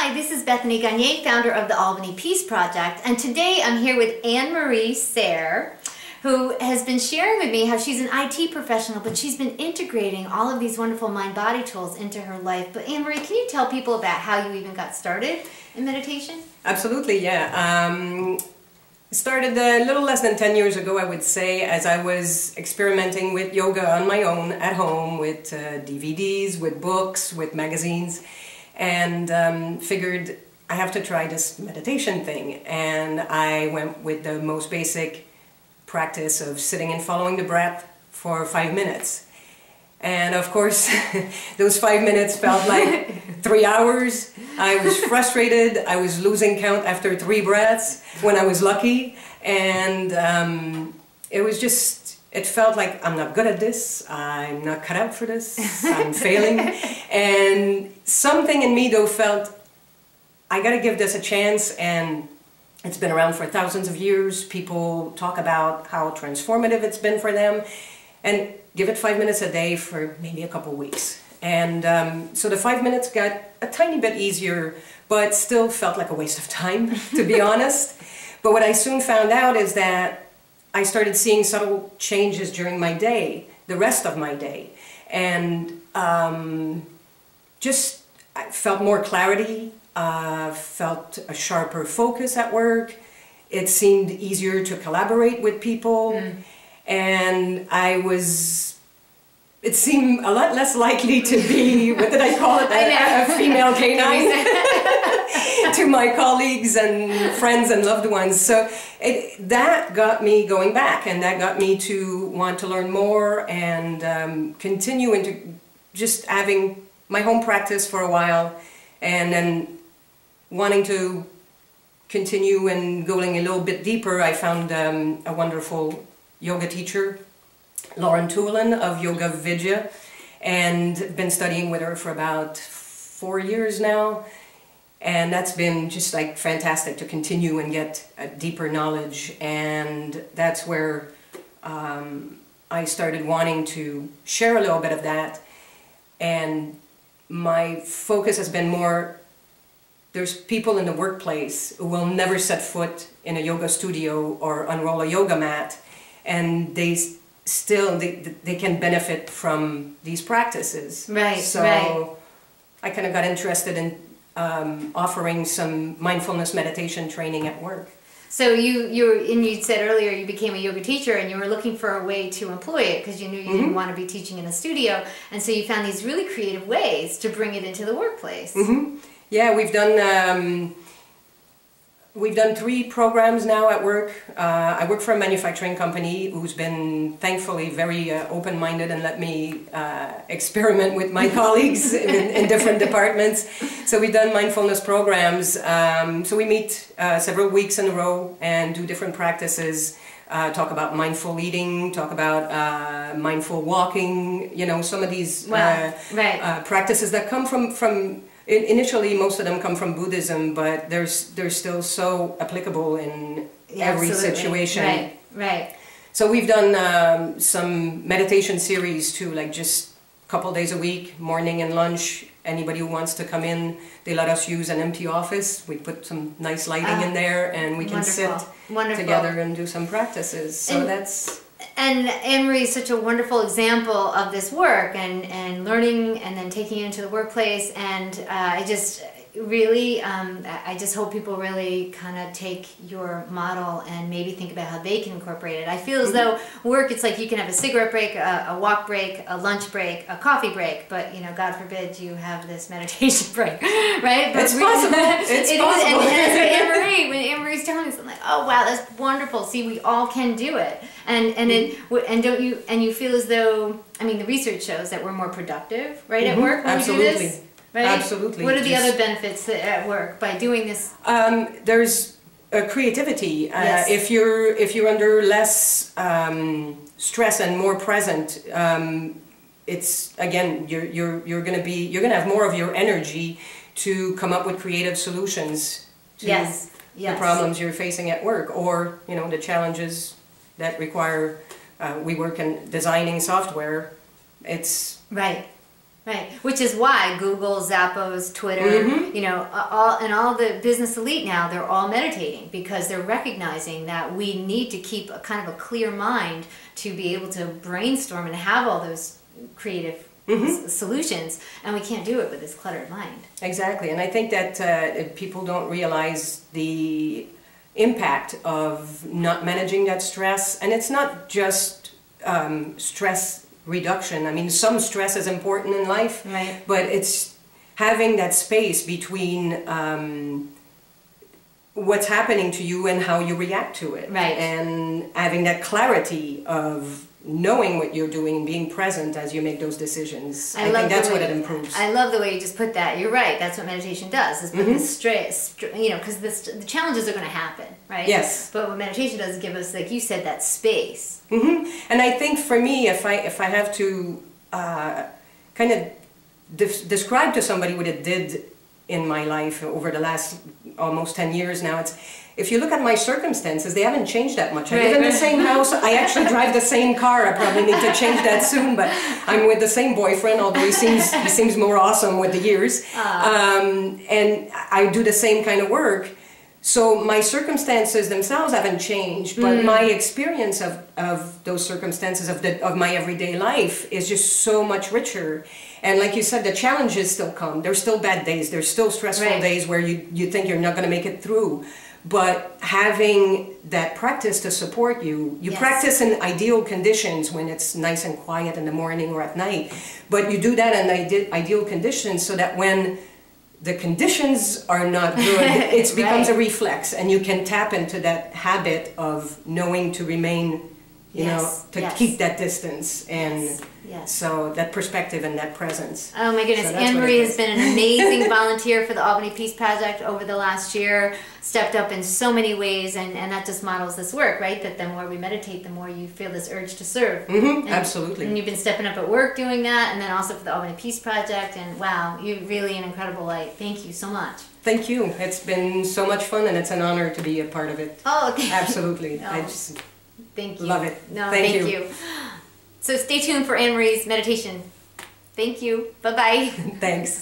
Hi, this is Bethany Gagne, founder of the Albany Peace Project, and today I'm here with Anne-Marie Serre, who has been sharing with me how she's an IT professional, but she's been integrating all of these wonderful mind-body tools into her life. But Anne-Marie, can you tell people about how you even got started in meditation? Absolutely, yeah. Started a little less than 10 years ago, I would say, as I was experimenting with yoga on my own at home with DVDs, with books, with magazines, and figured I have to try this meditation thing. And I went with the most basic practice of sitting and following the breath for 5 minutes. And of course, those 5 minutes felt like 3 hours. I was frustrated. I was losing count after 3 breaths when I was lucky. And it was just, it felt like I'm not good at this. I'm not cut out for this. I'm failing. And something in me though felt, I gotta give this a chance. And it's been around for thousands of years. People talk about how transformative it's been for them. And give it 5 minutes a day for maybe a couple weeks. And so the 5 minutes got a tiny bit easier, but still felt like a waste of time, to be honest. But what I soon found out is that I started seeing subtle changes during my day, the rest of my day. And just I felt more clarity, felt a sharper focus at work. It seemed easier to collaborate with people. And it seemed a lot less likely to be, what did I call it, a female canine to my colleagues and friends and loved ones. So that got me going back, and that got me to want to learn more and continue into just having my home practice for a while, and then wanting to continue and going a little bit deeper. I found a wonderful yoga teacher, Lauren Tulin of Yoga Vidya, and been studying with her for about 4 years now. And that's been just like fantastic to continue and get a deeper knowledge. And that's where I started wanting to share a little bit of that. And my focus has been more, there's people in the workplace who will never set foot in a yoga studio or unroll a yoga mat, and they still they can benefit from these practices. Right. So I kind of got interested in offering some mindfulness meditation training at work. So you said earlier you became a yoga teacher, and you were looking for a way to employ it because you knew you didn't want to be teaching in a studio, and so you found these really creative ways to bring it into the workplace. Yeah, we've done 3 programs now at work. I work for a manufacturing company who's been thankfully very open-minded and let me experiment with my colleagues in different departments. So we've done mindfulness programs. So we meet several weeks in a row and do different practices. Talk about mindful eating, talk about mindful walking, you know, some of these practices that come from initially, most of them come from Buddhism, but they're still so applicable in every situation. Right. So we've done some meditation series too, like just a couple days a week, morning and lunch. Anybody who wants to come in, they let us use an empty office. We put some nice lighting in there, and we can sit together and do some practices. So And Anne-Marie is such a wonderful example of this work and learning and then taking it into the workplace, and I just really, I just hope people really kind of take your model and maybe think about how they can incorporate it. I feel as though work, it's like you can have a cigarette break, a walk break, a lunch break, a coffee break, but you know, God forbid you have this meditation break, right? But it's possible. It's possible. And Anne-Marie, when Anne-Marie's telling me, I'm like, oh wow, that's wonderful. See, we all can do it. And you feel as though, I mean, the research shows that we're more productive, right, at work when we do this? Right? Absolutely. What are the other benefits at work by doing this? There's creativity. Yes. If you're under less stress and more present, it's again you're gonna have more of your energy to come up with creative solutions to the problems you're facing at work, or you know, the challenges that require. We work in designing software. It's Right, which is why Google, Zappos, Twitter, you know, all the business elite now, they're all meditating because they're recognizing that we need to keep a kind of a clear mind to be able to brainstorm and have all those creative solutions, and we can't do it with this cluttered mind. Exactly, and I think that people don't realize the impact of not managing that stress, and it's not just stress reduction. I mean, some stress is important in life, right, but it's having that space between what's happening to you and how you react to it, right, and having that clarity of knowing what you're doing and being present as you make those decisions. I think that's what it improves. I love the way you just put that. You're right. That's what meditation does. Is put the stress, you know, because the challenges are going to happen, right? Yes. But what meditation does is give us, like you said, that space. And I think for me, if I have to kind of describe to somebody what it did in my life over the last almost 10 years now, it's, if you look at my circumstances, they haven't changed that much. I live in the same house. I actually drive the same car. I probably need to change that soon, but I'm with the same boyfriend, although he seems more awesome with the years. And I do the same kind of work. So my circumstances themselves haven't changed, but my experience of those circumstances of my everyday life is just so much richer. And like you said, the challenges still come. There's still bad days. There's still stressful days where you think you're not going to make it through. But having that practice to support you, practice in ideal conditions when it's nice and quiet in the morning or at night. But you do that in ideal conditions so that when the conditions are not good, it becomes a reflex, and you can tap into that habit of knowing to remain, you know, to keep that distance, and so that perspective and that presence. Oh my goodness, so Anne-Marie has been an amazing volunteer for the Albany Peace Project over the last year, stepped up in so many ways, and that just models this work, right? That the more we meditate, the more you feel this urge to serve. Absolutely. And you've been stepping up at work doing that, and then also for the Albany Peace Project, and wow, you're really an incredible light. Thank you so much. Thank you. It's been so much fun, and it's an honor to be a part of it. Oh, thank you. Absolutely. No. I just thank you. Love it. No, thank you. So stay tuned for Anne-Marie's meditation. Thank you. Bye-bye. Thanks.